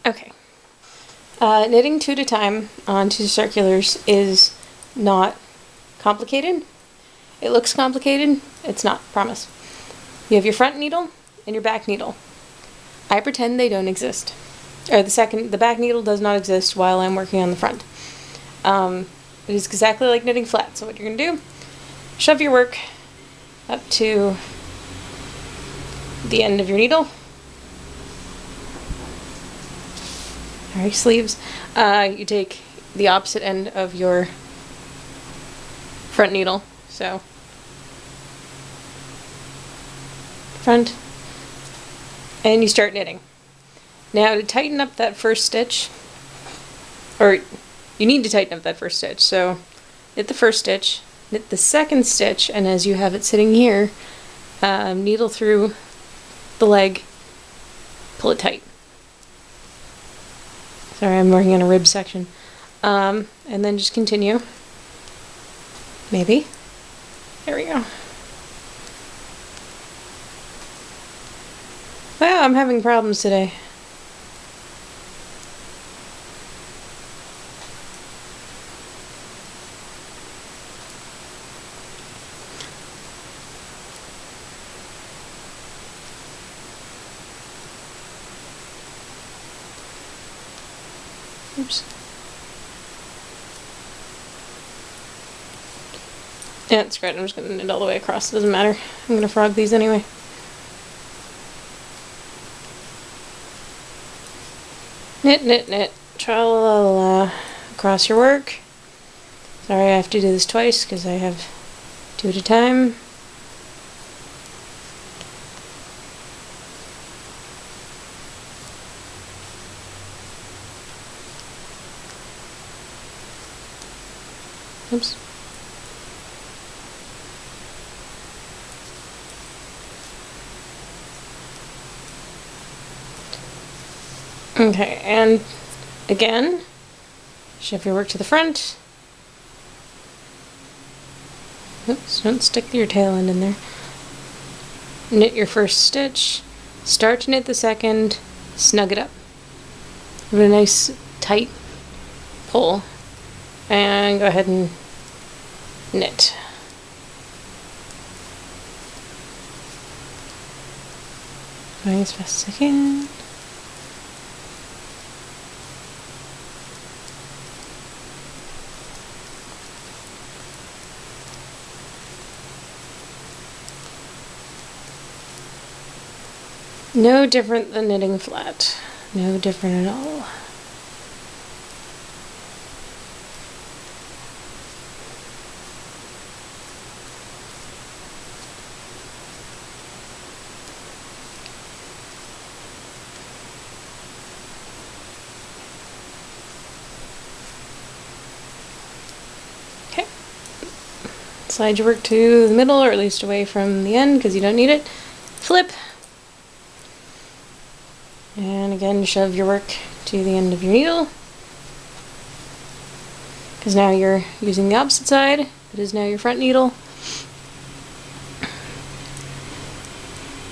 Okay. Knitting 2 at a time on 2 circulars is not complicated. It looks complicated. It's not, promise. You have your front needle and your back needle. I pretend they don't exist. Or the back needle does not exist while I'm working on the front. It is exactly like knitting flat. So what you're going to do, shove your work up to the end of your needle. Alright, sleeves. You take the opposite end of your front needle. So, front, and you start knitting. Now to tighten up that first stitch, or you need to tighten up that first stitch, so knit the first stitch, knit the second stitch, and as you have it sitting here, needle through the leg, pull it tight. Sorry, I'm working on a rib section. And then just continue. Maybe. There we go. Wow, I'm having problems today. Oops. Yeah, it's great. I'm just going to knit all the way across. It doesn't matter. I'm going to frog these anyway. Knit, knit, knit. Tra-la-la-la. Across your work. Sorry, I have to do this twice because I have 2 at a time. Oops. Okay, and again, shove your work to the front. Oops, don't stick your tail end in there. Knit your first stitch, start to knit the second, snug it up. Give it a nice tight pull, and go ahead and knit. Going as fast as I can. No different than knitting flat. No different at all. Okay. Slide your work to the middle, or at least away from the end because you don't need it. Flip. And again, shove your work to the end of your needle, because now you're using the opposite side. It is now your front needle.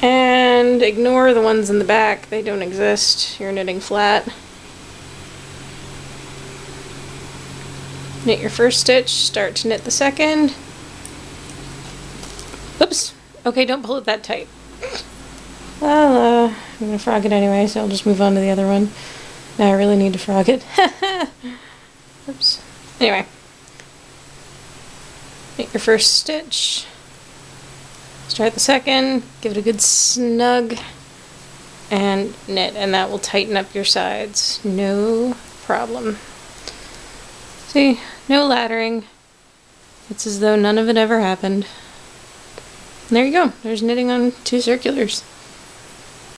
And ignore the ones in the back, they don't exist. You're knitting flat. Knit your first stitch, start to knit the second. Oops! Okay, don't pull it that tight. Well, I'm going to frog it anyway, so I'll just move on to the other one. Now I really need to frog it. Oops. Anyway. Make your first stitch. Start the second. Give it a good snug. And knit. And that will tighten up your sides. No problem. See? No laddering. It's as though none of it ever happened. And there you go. There's knitting on 2 circulars.